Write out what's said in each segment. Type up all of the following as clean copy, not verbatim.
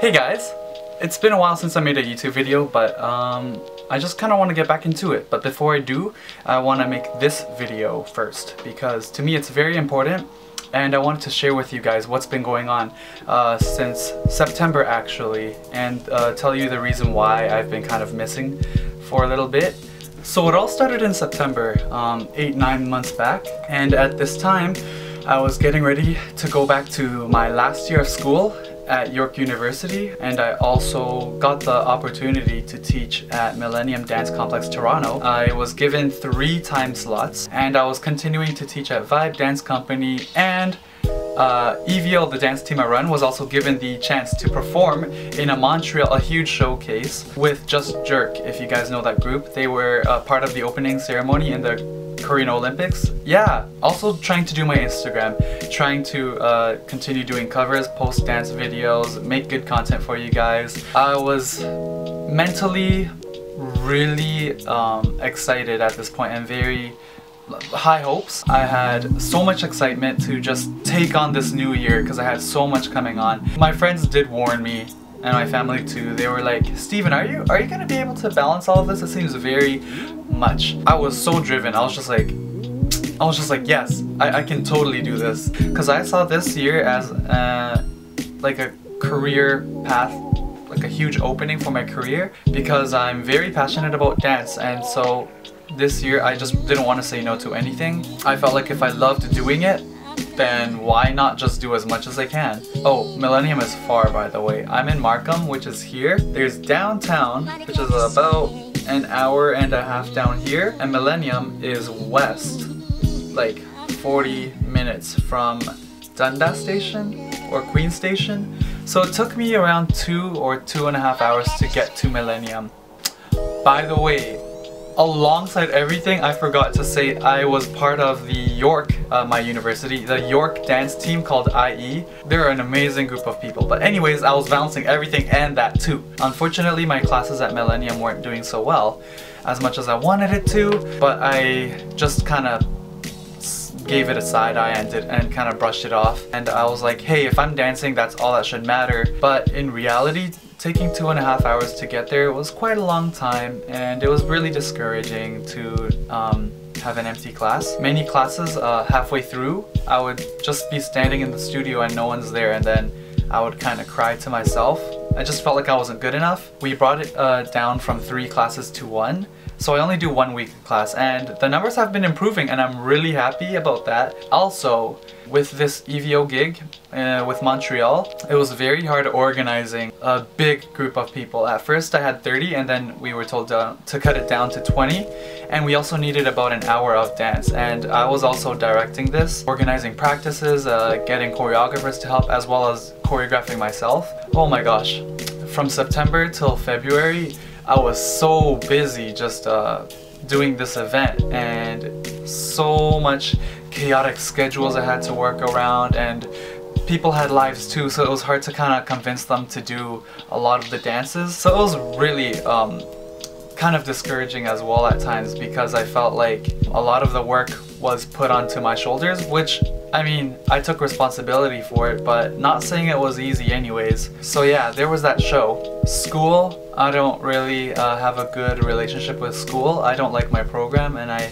Hey guys! It's been a while since I made a YouTube video, but I just kind of want to get back into it. But before I do, I want to make this video first, because to me it's very important, and I wanted to share with you guys what's been going on since September actually, and tell you the reason why I've been kind of missing for a little bit. So it all started in September, 8-9 months back, and at this time I was getting ready to go back to my last year of school at York University, and I also got the opportunity to teach at Millennium Dance Complex Toronto. I was given 3 time slots, and I was continuing to teach at Vibe Dance Company, and EVL, the dance team I run, was also given the chance to perform in a huge showcase with Just Jerk, if you guys know that group. They were part of the opening ceremony in the Korean Olympics. Yeah, also trying to do my Instagram, trying to continue doing covers, post dance videos, make good content for you guys. I was mentally really excited at this point and very high hopes. I had so much excitement to just take on this new year because I had so much coming on. My friends did warn me, and my family too. They were like, Steven, are you gonna be able to balance all of this? It seems very much. I was so driven. I was just like, yes, I can totally do this. Because I saw this year as like a career path, like a huge opening for my career, because I'm very passionate about dance, and so this year I just didn't want to say no to anything. I felt like if I loved doing it, then why not just do as much as I can? Oh, Millennium is far, by the way. I'm in Markham, which is here. There's downtown, which is about an hour and a half down here, and Millennium is west, like 40 minutes from Dundas Station or Queen Station. So it took me around 2 or 2.5 hours to get to Millennium. By the way, alongside everything, I forgot to say I was part of the York, my university, the York dance team called IE. They're an amazing group of people. But anyways, I was balancing everything and that too. Unfortunately, my classes at Millennium weren't doing so well as much as I wanted it to, but I just kind of gave it a side eye and kind of brushed it off. And I was like, hey, if I'm dancing, that's all that should matter. But in reality, taking 2.5 hours to get there was quite a long time, and it was really discouraging to have an empty class. Many classes, halfway through, I would just be standing in the studio and no one's there, and then I would kind of cry to myself. I just felt like I wasn't good enough. We brought it down from 3 classes to 1. So I only do 1 week class, and the numbers have been improving, and I'm really happy about that. Also, with this EVO gig with Montreal, it was very hard organizing a big group of people. At first I had 30, and then we were told to cut it down to 20, and we also needed about an hour of dance, and I was also directing this, organizing practices, getting choreographers to help, as well as choreographing myself. Oh my gosh, from September till February I was so busy just doing this event, and so much chaotic schedules I had to work around, and people had lives too, so it was hard to kind of convince them to do a lot of the dances. So it was really kind of discouraging as well at times, because I felt like a lot of the work was put onto my shoulders, which, I mean, I took responsibility for it, but not saying it was easy anyways. So yeah, there was that show. School, I don't really have a good relationship with school. I don't like my program, and I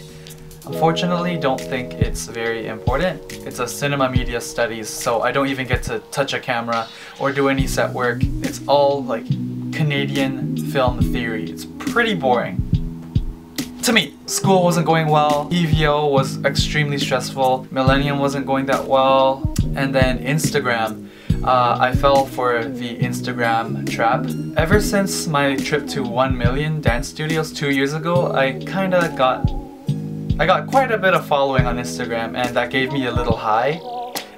unfortunately don't think it's very important. It's a cinema media studies, so I don't even get to touch a camera or do any set work. It's all like Canadian film theory. It's pretty boring. To me, school wasn't going well, EVO was extremely stressful, Millennium wasn't going that well, and then Instagram. I fell for the Instagram trap. Ever since my trip to 1 Million Dance Studios 2 years ago, I got quite a bit of following on Instagram, and that gave me a little high.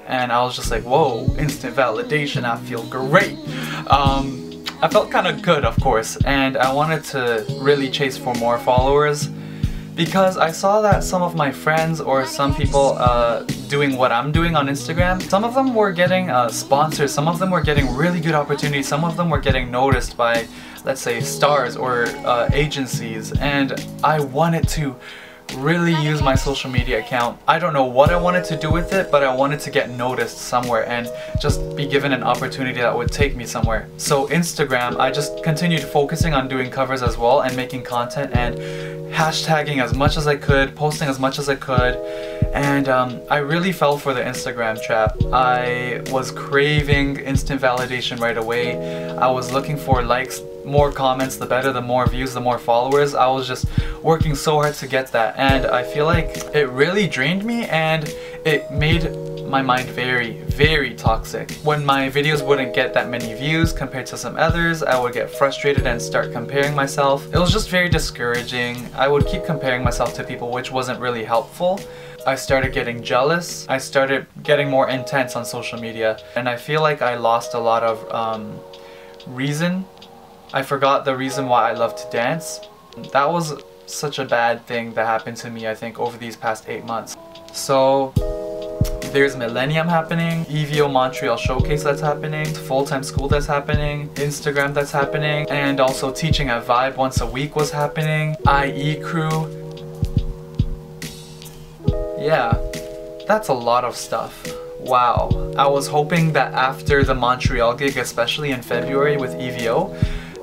And I was just like, whoa, instant validation, I feel great. I felt kind of good, of course, and I wanted to really chase for more followers, because I saw that some of my friends or some people doing what I'm doing on Instagram, some of them were getting sponsors, some of them were getting really good opportunities, some of them were getting noticed by, let's say, stars or agencies, and I wanted to really use my social media account. I don't know what I wanted to do with it, but I wanted to get noticed somewhere and just be given an opportunity that would take me somewhere. So Instagram, I just continued focusing on doing covers as well and making content and hashtagging as much as I could, posting as much as I could, and I really fell for the Instagram trap. I was craving instant validation right away. I was looking for likes, more comments, the better, the more views, the more followers. I was just working so hard to get that, and I feel like it really drained me and it made my mind very, very toxic. When my videos wouldn't get that many views compared to some others, I would get frustrated and start comparing myself. It was just very discouraging. I would keep comparing myself to people, which wasn't really helpful. I started getting jealous. I started getting more intense on social media, and I feel like I lost a lot of reason. I forgot the reason why I love to dance. That was such a bad thing that happened to me, I think, over these past 8 months. So there's Millennium happening, EVO Montreal Showcase that's happening, full-time school that's happening, Instagram that's happening, and also teaching at Vibe once a week was happening, IE Crew. Yeah, that's a lot of stuff. Wow. I was hoping that after the Montreal gig, especially in February with EVO,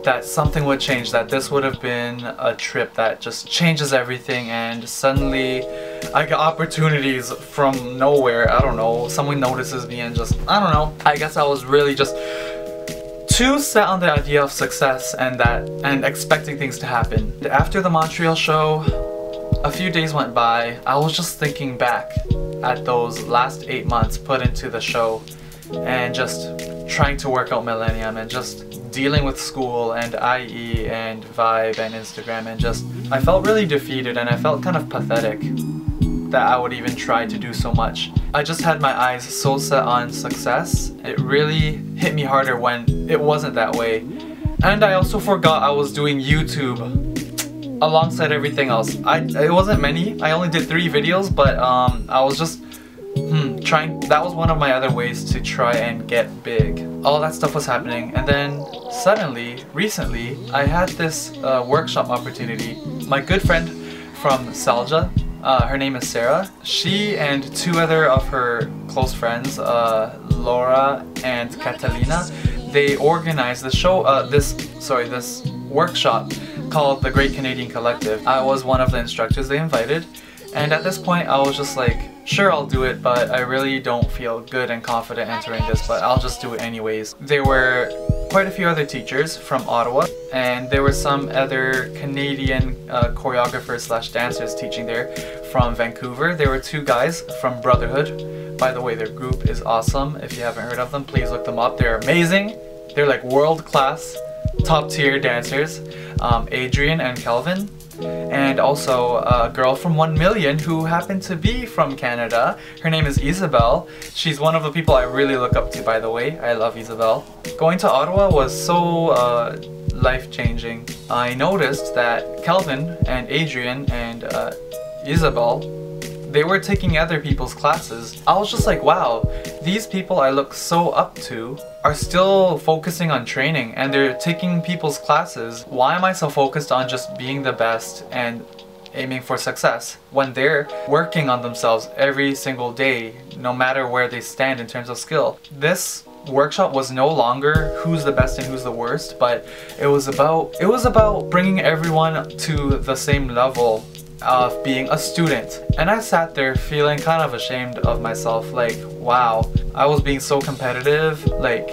that something would change, that this would have been a trip that just changes everything, and suddenly I get opportunities from nowhere. I don't know, someone notices me and just, I don't know. I guess I was really just too set on the idea of success and expecting things to happen. After the Montreal show, a few days went by. I was just thinking back at those last 8 months put into the show and just trying to work out Millennium and just dealing with school and IE and Vibe and Instagram, and just I felt really defeated and I felt kind of pathetic that I would even try to do so much. I just had my eyes so set on success. It really hit me harder when it wasn't that way. And I also forgot I was doing YouTube alongside everything else. It wasn't many. I only did 3 videos, but I was just trying. That was one of my other ways to try and get big. All that stuff was happening, and then suddenly, recently, I had this workshop opportunity. My good friend from Salja, her name is Sarah. She and 2 other of her close friends, Laura and Catalina, they organized the show. This workshop called the Great Canadian Collective. I was one of the instructors they invited, and at this point I was just like, sure, I'll do it, but I really don't feel good and confident entering this, but I'll just do it anyways. There were quite a few other teachers from Ottawa, and there were some other Canadian choreographers slash dancers teaching there from Vancouver. There were 2 guys from Brotherhood. By the way, their group is awesome. If you haven't heard of them, please look them up. They're amazing. They're like world-class, top-tier dancers. Adrian and Kelvin. And also a girl from 1 Million who happened to be from Canada. Her name is Isabel. She's one of the people I really look up to, by the way. I love Isabel. Going to Ottawa was so life-changing. I noticed that Kelvin and Adrian and Isabel, they were taking other people's classes. I was just like, wow, these people I look so up to are still focusing on training and they're taking people's classes. Why am I so focused on just being the best and aiming for success when they're working on themselves every single day, no matter where they stand in terms of skill? This workshop was no longer who's the best and who's the worst, but it was about bringing everyone to the same level of being a student. And I sat there feeling kind of ashamed of myself, like, wow, I was being so competitive. Like,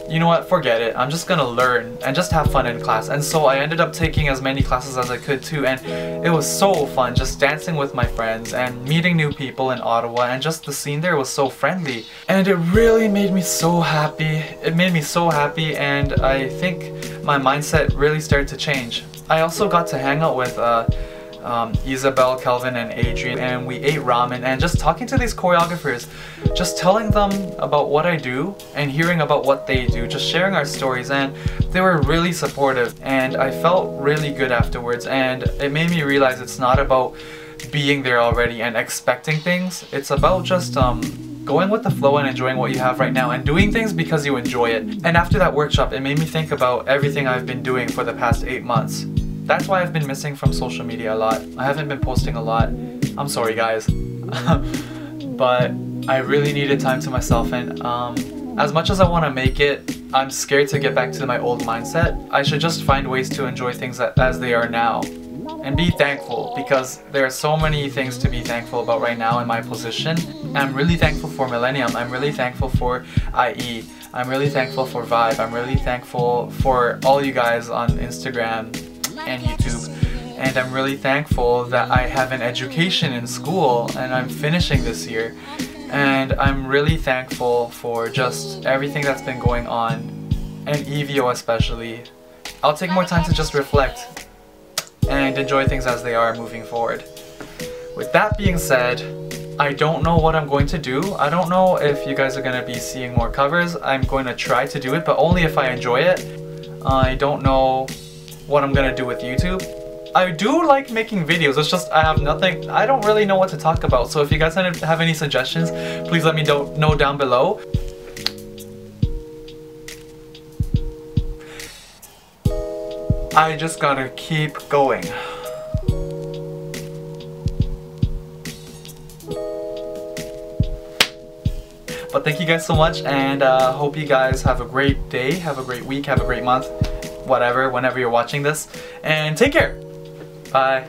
you know what, forget it, I'm just gonna learn and just have fun in class. And so I ended up taking as many classes as I could too, and it was so fun just dancing with my friends and meeting new people in Ottawa, and just the scene there was so friendly, and it really made me so happy. It made me so happy, and I think my mindset really started to change. I also got to hang out with Isabel, Kelvin, and Adrian, and we ate ramen, and just talking to these choreographers, just telling them about what I do and hearing about what they do, just sharing our stories, and they were really supportive, and I felt really good afterwards. And it made me realize it's not about being there already and expecting things. It's about just going with the flow and enjoying what you have right now and doing things because you enjoy it. And after that workshop, it made me think about everything I've been doing for the past 8 months. that's why I've been missing from social media a lot. I haven't been posting a lot. I'm sorry guys. But I really needed time to myself, and as much as I want to make it, I'm scared to get back to my old mindset. I should just find ways to enjoy things as they are now and be thankful, because there are so many things to be thankful about right now in my position. I'm really thankful for Millennium. I'm really thankful for IE. I'm really thankful for Vibe. I'm really thankful for all you guys on Instagram and YouTube. And I'm really thankful that I have an education in school and I'm finishing this year. And I'm really thankful for just everything that's been going on, and EVO especially. I'll take more time to just reflect and enjoy things as they are moving forward. With that being said, I don't know what I'm going to do. I don't know if you guys are going to be seeing more covers. I'm going to try to do it, but only if I enjoy it. I don't know what I'm going to do with YouTube. I do like making videos, it's just I have nothing, I don't really know what to talk about. So if you guys have any suggestions, please let me know down below. I just gotta keep going. But thank you guys so much, and hope you guys have a great day, have a great week, have a great month, whatever, whenever you're watching this, and take care. Bye.